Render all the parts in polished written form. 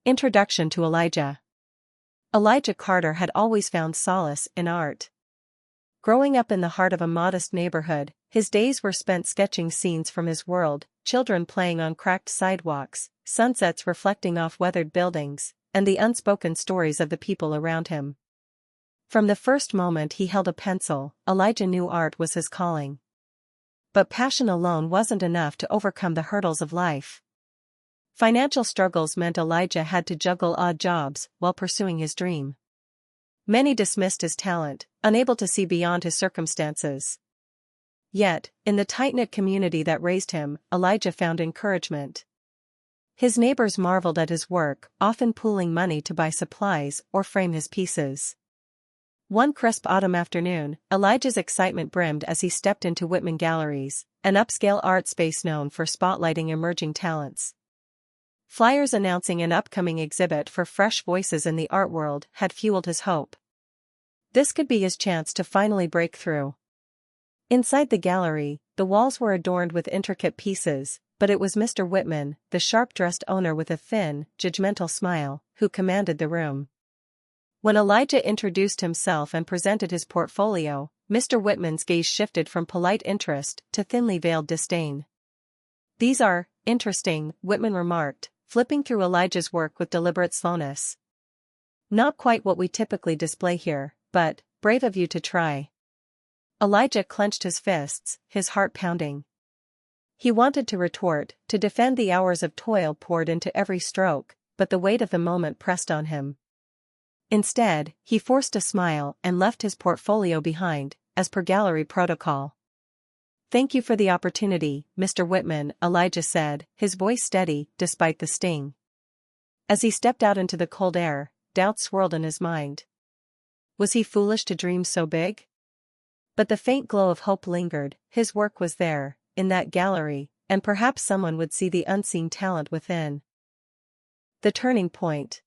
Introduction to Elijah. Elijah Carter had always found solace in art. Growing up in the heart of a modest neighborhood, his days were spent sketching scenes from his world, children playing on cracked sidewalks, sunsets reflecting off weathered buildings, and the unspoken stories of the people around him. From the first moment he held a pencil, Elijah knew art was his calling. But passion alone wasn't enough to overcome the hurdles of life. Financial struggles meant Elijah had to juggle odd jobs while pursuing his dream. Many dismissed his talent, unable to see beyond his circumstances. Yet, in the tight-knit community that raised him, Elijah found encouragement. His neighbors marveled at his work, often pooling money to buy supplies or frame his pieces. One crisp autumn afternoon, Elijah's excitement brimmed as he stepped into Whitman Galleries, an upscale art space known for spotlighting emerging talents. Flyers announcing an upcoming exhibit for fresh voices in the art world had fueled his hope. This could be his chance to finally break through. Inside the gallery, the walls were adorned with intricate pieces, but it was Mr. Whitman, the sharp-dressed owner with a thin, judgmental smile, who commanded the room. When Elijah introduced himself and presented his portfolio, Mr. Whitman's gaze shifted from polite interest to thinly veiled disdain. "These are interesting," Whitman remarked, flipping through Elijah's work with deliberate slowness. "Not quite what we typically display here, but brave of you to try." Elijah clenched his fists, his heart pounding. He wanted to retort, to defend the hours of toil poured into every stroke, but the weight of the moment pressed on him. Instead, he forced a smile and left his portfolio behind, as per gallery protocol. "Thank you for the opportunity, Mr. Whitman," Elijah said, his voice steady, despite the sting. As he stepped out into the cold air, doubts swirled in his mind. Was he foolish to dream so big? But the faint glow of hope lingered, his work was there, in that gallery, and perhaps someone would see the unseen talent within. The turning point.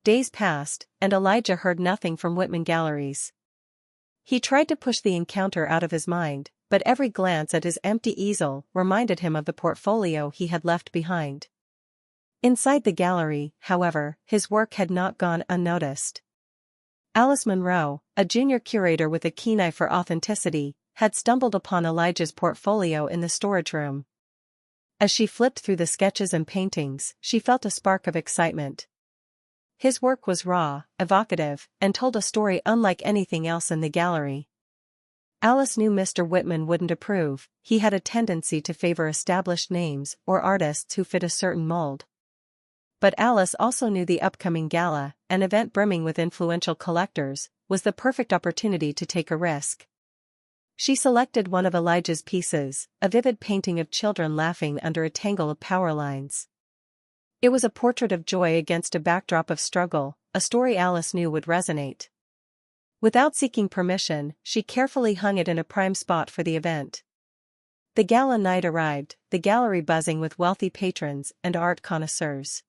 Days passed, and Elijah heard nothing from Whitman Galleries. He tried to push the encounter out of his mind, but every glance at his empty easel reminded him of the portfolio he had left behind. Inside the gallery, however, his work had not gone unnoticed. Alice Monroe, a junior curator with a keen eye for authenticity, had stumbled upon Elijah's portfolio in the storage room. As she flipped through the sketches and paintings, she felt a spark of excitement. His work was raw, evocative, and told a story unlike anything else in the gallery. Alice knew Mr. Whitman wouldn't approve. He had a tendency to favor established names or artists who fit a certain mold. But Alice also knew the upcoming gala, an event brimming with influential collectors, was the perfect opportunity to take a risk. She selected one of Elijah's pieces, a vivid painting of children laughing under a tangle of power lines. It was a portrait of joy against a backdrop of struggle, a story Alice knew would resonate. Without seeking permission, she carefully hung it in a prime spot for the event. The gala night arrived, the gallery buzzing with wealthy patrons and art connoisseurs.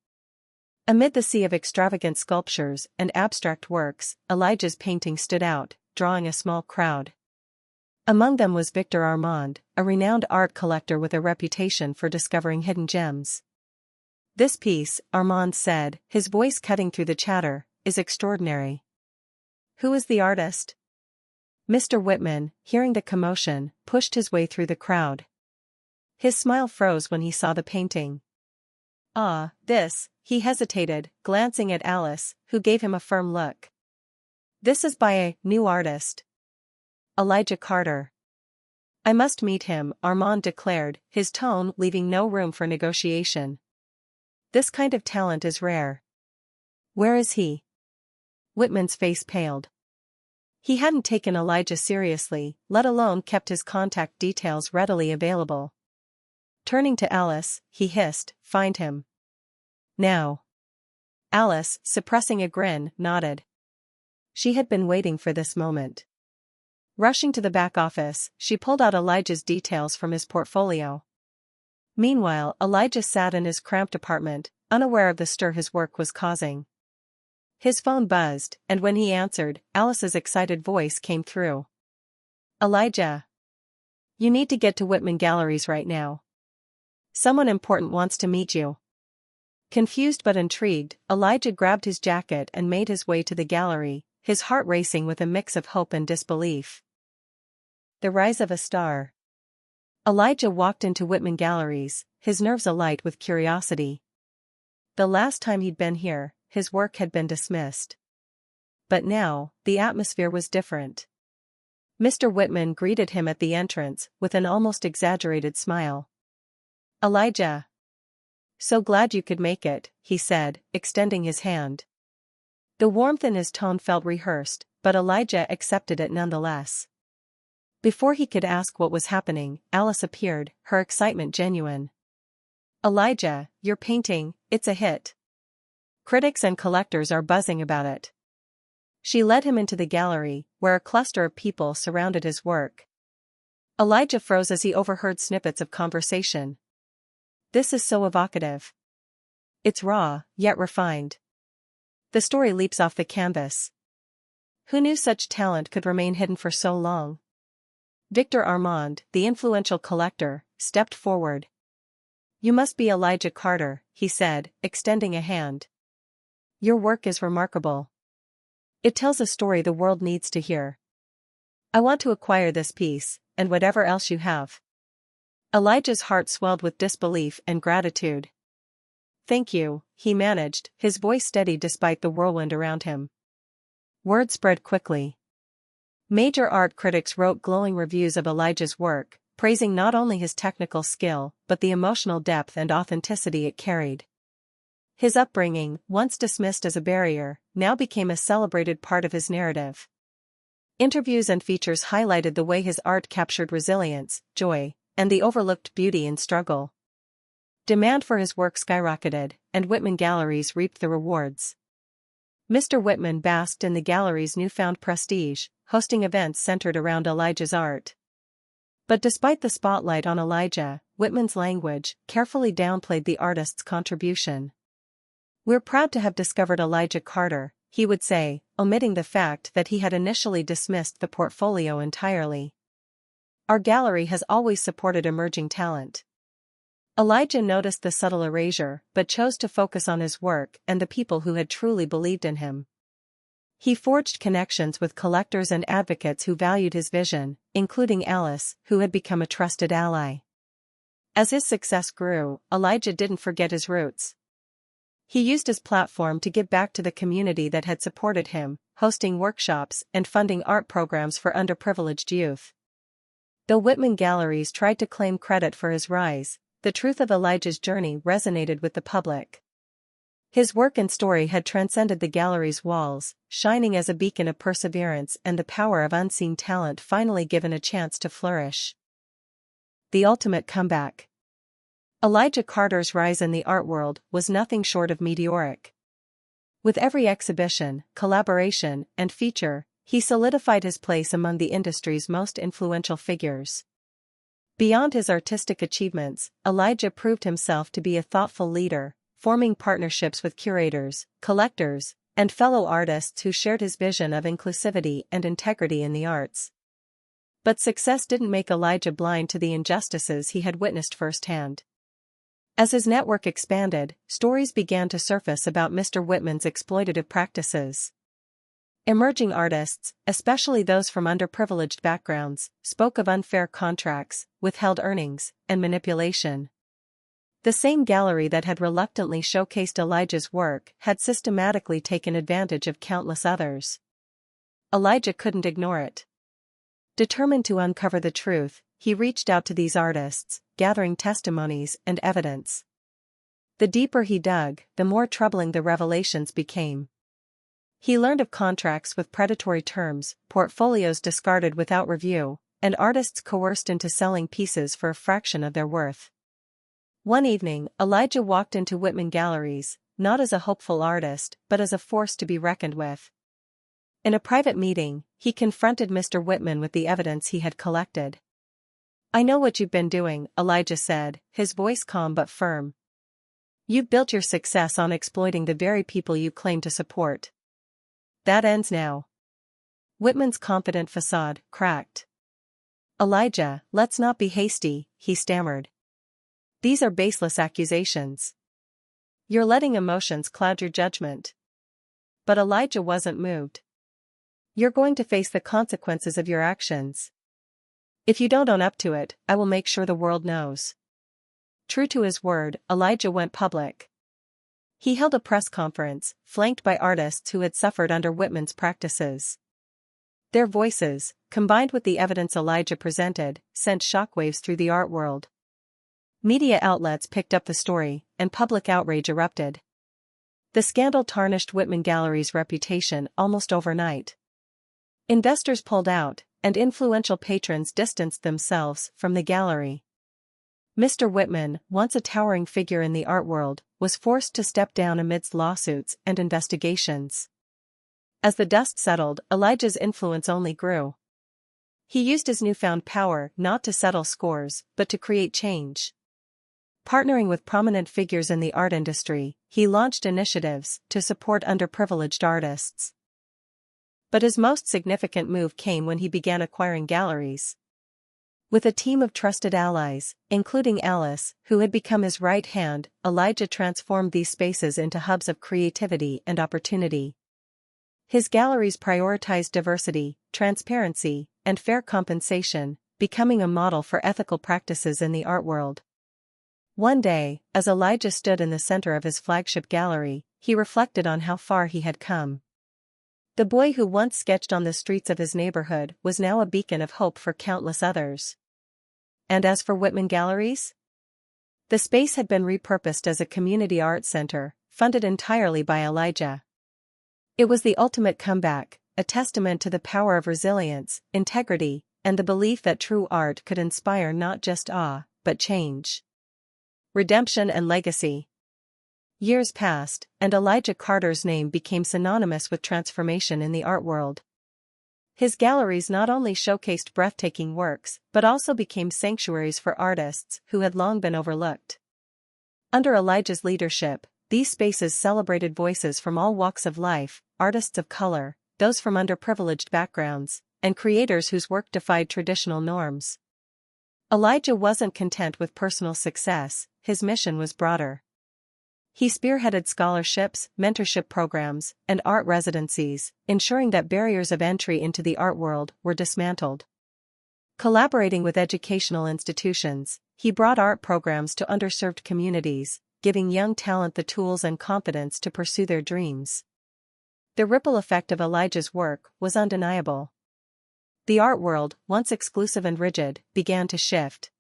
Amid the sea of extravagant sculptures and abstract works, Elijah's painting stood out, drawing a small crowd. Among them was Victor Armand, a renowned art collector with a reputation for discovering hidden gems. "This piece," Armand said, his voice cutting through the chatter, "is extraordinary." "Who is the artist?" Mr. Whitman, hearing the commotion, pushed his way through the crowd. His smile froze when he saw the painting. He hesitated, glancing at Alice, who gave him a firm look. "This is by a new artist. Elijah Carter." "I must meet him," Armand declared, his tone leaving no room for negotiation. "This kind of talent is rare." "Where is he?" Whitman's face paled. He hadn't taken Elijah seriously, let alone kept his contact details readily available. Turning to Alice, he hissed, "Find him. Now." Alice, suppressing a grin, nodded. She had been waiting for this moment. Rushing to the back office, she pulled out Elijah's details from his portfolio. Meanwhile, Elijah sat in his cramped apartment, unaware of the stir his work was causing. His phone buzzed, and when he answered, Alice's excited voice came through. "Elijah. You need to get to Whitman Galleries right now. Someone important wants to meet you." Confused but intrigued, Elijah grabbed his jacket and made his way to the gallery, his heart racing with a mix of hope and disbelief. The rise of a star. Elijah walked into Whitman Galleries, his nerves alight with curiosity. The last time he'd been here, his work had been dismissed. But now, the atmosphere was different. Mr. Whitman greeted him at the entrance with an almost exaggerated smile. "Elijah. So glad you could make it," he said, extending his hand. The warmth in his tone felt rehearsed, but Elijah accepted it nonetheless. Before he could ask what was happening, Alice appeared, her excitement genuine. "Elijah, your painting, it's a hit. Critics and collectors are buzzing about it." She led him into the gallery, where a cluster of people surrounded his work. Elijah froze as he overheard snippets of conversation. "This is so evocative. It's raw, yet refined. The story leaps off the canvas. Who knew such talent could remain hidden for so long?" Victor Armand, the influential collector, stepped forward. "You must be Elijah Carter," he said, extending a hand. "Your work is remarkable. It tells a story the world needs to hear. I want to acquire this piece, and whatever else you have." Elijah's heart swelled with disbelief and gratitude. "Thank you," he managed, his voice steady despite the whirlwind around him. Word spread quickly. Major art critics wrote glowing reviews of Elijah's work, praising not only his technical skill but the emotional depth and authenticity it carried. His upbringing, once dismissed as a barrier, now became a celebrated part of his narrative. Interviews and features highlighted the way his art captured resilience, joy, and the overlooked beauty in struggle. Demand for his work skyrocketed, and Whitman Galleries reaped the rewards. Mr. Whitman basked in the gallery's newfound prestige, hosting events centered around Elijah's art. But despite the spotlight on Elijah, Whitman's language carefully downplayed the artist's contribution. "We're proud to have discovered Elijah Carter," he would say, omitting the fact that he had initially dismissed the portfolio entirely. "Our gallery has always supported emerging talent." Elijah noticed the subtle erasure but chose to focus on his work and the people who had truly believed in him. He forged connections with collectors and advocates who valued his vision, including Alice, who had become a trusted ally. As his success grew, Elijah didn't forget his roots. He used his platform to give back to the community that had supported him, hosting workshops and funding art programs for underprivileged youth. Though Whitman Galleries tried to claim credit for his rise, the truth of Elijah's journey resonated with the public. His work and story had transcended the gallery's walls, shining as a beacon of perseverance and the power of unseen talent finally given a chance to flourish. The ultimate comeback. Elijah Carter's rise in the art world was nothing short of meteoric. With every exhibition, collaboration, and feature, he solidified his place among the industry's most influential figures. Beyond his artistic achievements, Elijah proved himself to be a thoughtful leader, forming partnerships with curators, collectors, and fellow artists who shared his vision of inclusivity and integrity in the arts. But success didn't make Elijah blind to the injustices he had witnessed firsthand. As his network expanded, stories began to surface about Mr. Whitman's exploitative practices. Emerging artists, especially those from underprivileged backgrounds, spoke of unfair contracts, withheld earnings, and manipulation. The same gallery that had reluctantly showcased Elijah's work had systematically taken advantage of countless others. Elijah couldn't ignore it. Determined to uncover the truth, he reached out to these artists, gathering testimonies and evidence. The deeper he dug, the more troubling the revelations became. He learned of contracts with predatory terms, portfolios discarded without review, and artists coerced into selling pieces for a fraction of their worth. One evening, Elijah walked into Whitman Galleries, not as a hopeful artist but as a force to be reckoned with. In a private meeting, he confronted Mr. Whitman with the evidence he had collected. "I know what you've been doing," Elijah said, his voice calm but firm. "You've built your success on exploiting the very people you claim to support. That ends now." Whitman's confident facade cracked. "Elijah, let's not be hasty," he stammered. "These are baseless accusations. You're letting emotions cloud your judgment. But Elijah wasn't moved. You're going to face the consequences of your actions. If you don't own up to it, I will make sure the world knows. True to his word, Elijah went public. He held a press conference, flanked by artists who had suffered under Whitman's practices. Their voices, combined with the evidence Elijah presented, sent shockwaves through the art world. Media outlets picked up the story, and public outrage erupted. The scandal tarnished Whitman Gallery's reputation almost overnight. Investors pulled out, and influential patrons distanced themselves from the gallery. Mr. Whitman, once a towering figure in the art world, was forced to step down amidst lawsuits and investigations. As the dust settled, Elijah's influence only grew. He used his newfound power not to settle scores, but to create change. Partnering with prominent figures in the art industry, he launched initiatives to support underprivileged artists. But his most significant move came when he began acquiring galleries. With a team of trusted allies, including Alice, who had become his right hand, Elijah transformed these spaces into hubs of creativity and opportunity. His galleries prioritized diversity, transparency, and fair compensation, becoming a model for ethical practices in the art world. One day, as Elijah stood in the center of his flagship gallery, he reflected on how far he had come. The boy who once sketched on the streets of his neighborhood was now a beacon of hope for countless others. And as for Whitman Galleries? The space had been repurposed as a community art center, funded entirely by Elijah. It was the ultimate comeback, a testament to the power of resilience, integrity, and the belief that true art could inspire not just awe, but change. Redemption and legacy. Years passed, and Elijah Carter's name became synonymous with transformation in the art world. His galleries not only showcased breathtaking works, but also became sanctuaries for artists who had long been overlooked. Under Elijah's leadership, these spaces celebrated voices from all walks of life, artists of color, those from underprivileged backgrounds, and creators whose work defied traditional norms. Elijah wasn't content with personal success, his mission was broader. He spearheaded scholarships, mentorship programs, and art residencies, ensuring that barriers of entry into the art world were dismantled. Collaborating with educational institutions, he brought art programs to underserved communities, giving young talent the tools and confidence to pursue their dreams. The ripple effect of Elijah's work was undeniable. The art world, once exclusive and rigid, began to shift.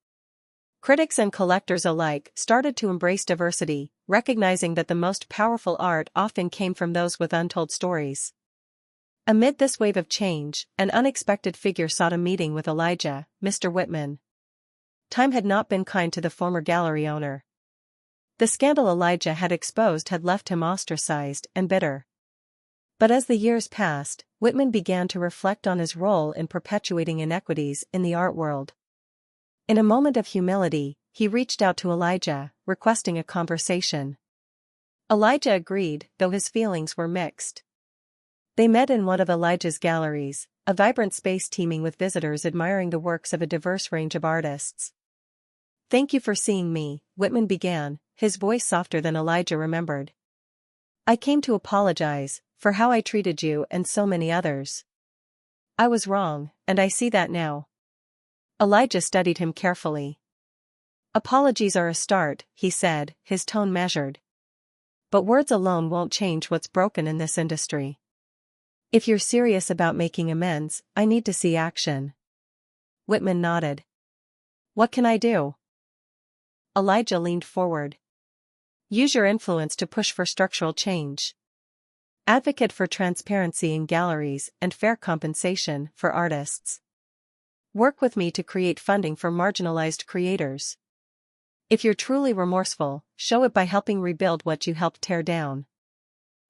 Critics and collectors alike started to embrace diversity, recognizing that the most powerful art often came from those with untold stories. Amid this wave of change, an unexpected figure sought a meeting with Elijah, Mr. Whitman. Time had not been kind to the former gallery owner. The scandal Elijah had exposed had left him ostracized and bitter. But as the years passed, Whitman began to reflect on his role in perpetuating inequities in the art world. In a moment of humility, he reached out to Elijah, requesting a conversation. Elijah agreed, though his feelings were mixed. They met in one of Elijah's galleries, a vibrant space teeming with visitors admiring the works of a diverse range of artists. "Thank you for seeing me," Whitman began, his voice softer than Elijah remembered. "I came to apologize for how I treated you and so many others. I was wrong, and I see that now." Elijah studied him carefully. "Apologies are a start," he said, his tone measured. "But words alone won't change what's broken in this industry. If you're serious about making amends, I need to see action." Whitman nodded. "What can I do?" Elijah leaned forward. "Use your influence to push for structural change. Advocate for transparency in galleries and fair compensation for artists. Work with me to create funding for marginalized creators. If you're truly remorseful, show it by helping rebuild what you helped tear down."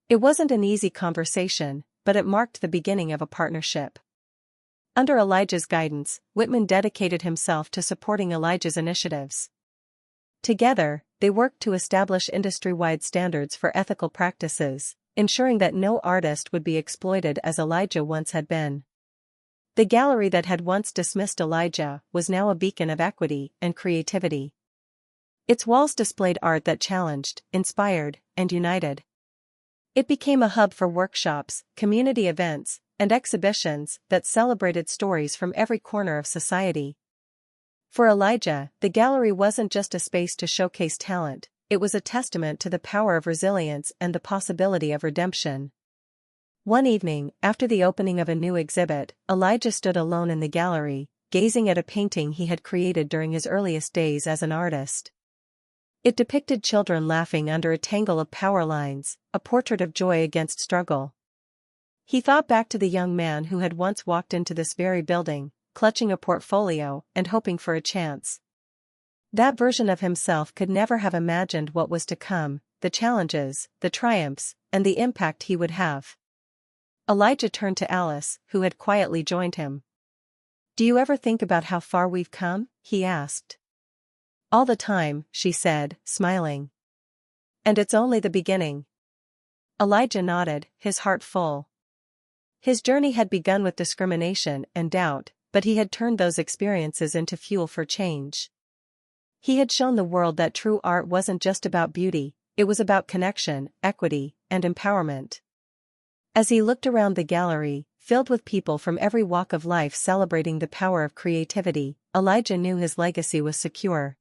It wasn't an easy conversation, but it marked the beginning of a partnership. Under Elijah's guidance, Whitman dedicated himself to supporting Elijah's initiatives. Together, they worked to establish industry-wide standards for ethical practices, ensuring that no artist would be exploited as Elijah once had been. The gallery that had once dismissed Elijah was now a beacon of equity and creativity. Its walls displayed art that challenged, inspired, and united. It became a hub for workshops, community events, and exhibitions that celebrated stories from every corner of society. For Elijah, the gallery wasn't just a space to showcase talent, it was a testament to the power of resilience and the possibility of redemption. One evening, after the opening of a new exhibit, Elijah stood alone in the gallery, gazing at a painting he had created during his earliest days as an artist. It depicted children laughing under a tangle of power lines, a portrait of joy against struggle. He thought back to the young man who had once walked into this very building, clutching a portfolio and hoping for a chance. That version of himself could never have imagined what was to come, the challenges, the triumphs, and the impact he would have. Elijah turned to Alice, who had quietly joined him. "Do you ever think about how far we've come?" he asked. "All the time," she said, smiling. "And it's only the beginning." Elijah nodded, his heart full. His journey had begun with discrimination and doubt, but he had turned those experiences into fuel for change. He had shown the world that true art wasn't just about beauty, it was about connection, equity, and empowerment. As he looked around the gallery, filled with people from every walk of life celebrating the power of creativity, Elijah knew his legacy was secure.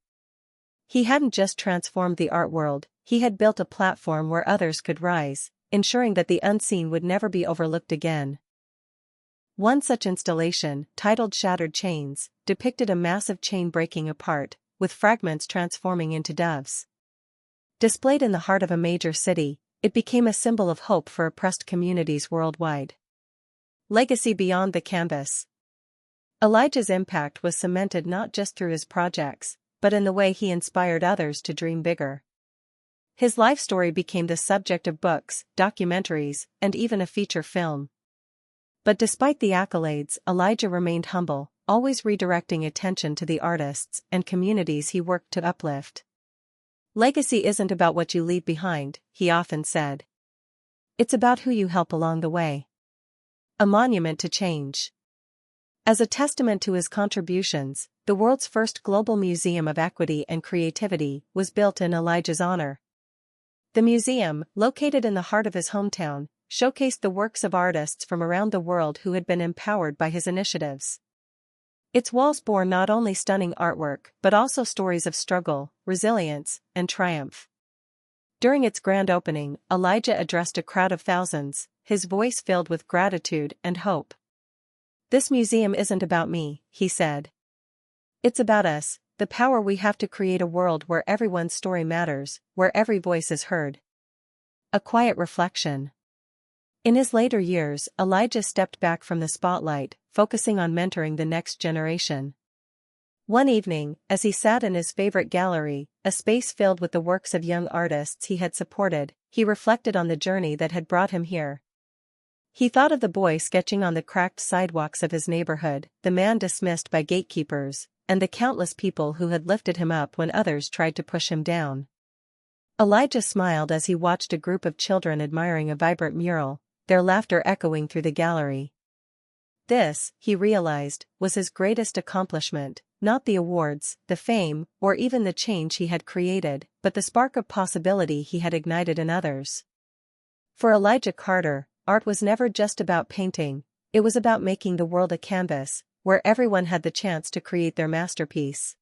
He hadn't just transformed the art world, he had built a platform where others could rise, ensuring that the unseen would never be overlooked again. One such installation, titled Shattered Chains, depicted a massive chain breaking apart, with fragments transforming into doves. Displayed in the heart of a major city, it became a symbol of hope for oppressed communities worldwide. Legacy beyond the canvas. Elijah's impact was cemented not just through his projects, but in the way he inspired others to dream bigger. His life story became the subject of books, documentaries, and even a feature film. But despite the accolades, Elijah remained humble, always redirecting attention to the artists and communities he worked to uplift. "Legacy isn't about what you leave behind," he often said. "It's about who you help along the way." A monument to change. As a testament to his contributions, the world's first global museum of equity and creativity was built in Elijah's honor. The museum, located in the heart of his hometown, showcased the works of artists from around the world who had been empowered by his initiatives. Its walls bore not only stunning artwork but also stories of struggle, resilience, and triumph. During its grand opening, Elijah addressed a crowd of thousands, his voice filled with gratitude and hope. "This museum isn't about me," he said. "It's about us, the power we have to create a world where everyone's story matters, where every voice is heard." A quiet reflection. In his later years, Elijah stepped back from the spotlight, focusing on mentoring the next generation. One evening, as he sat in his favorite gallery, a space filled with the works of young artists he had supported, he reflected on the journey that had brought him here. He thought of the boy sketching on the cracked sidewalks of his neighborhood, the man dismissed by gatekeepers, and the countless people who had lifted him up when others tried to push him down. Elijah smiled as he watched a group of children admiring a vibrant mural, their laughter echoing through the gallery. This, he realized, was his greatest accomplishment, not the awards, the fame, or even the change he had created, but the spark of possibility he had ignited in others. For Elijah Carter, art was never just about painting, it was about making the world a canvas, where everyone had the chance to create their masterpiece.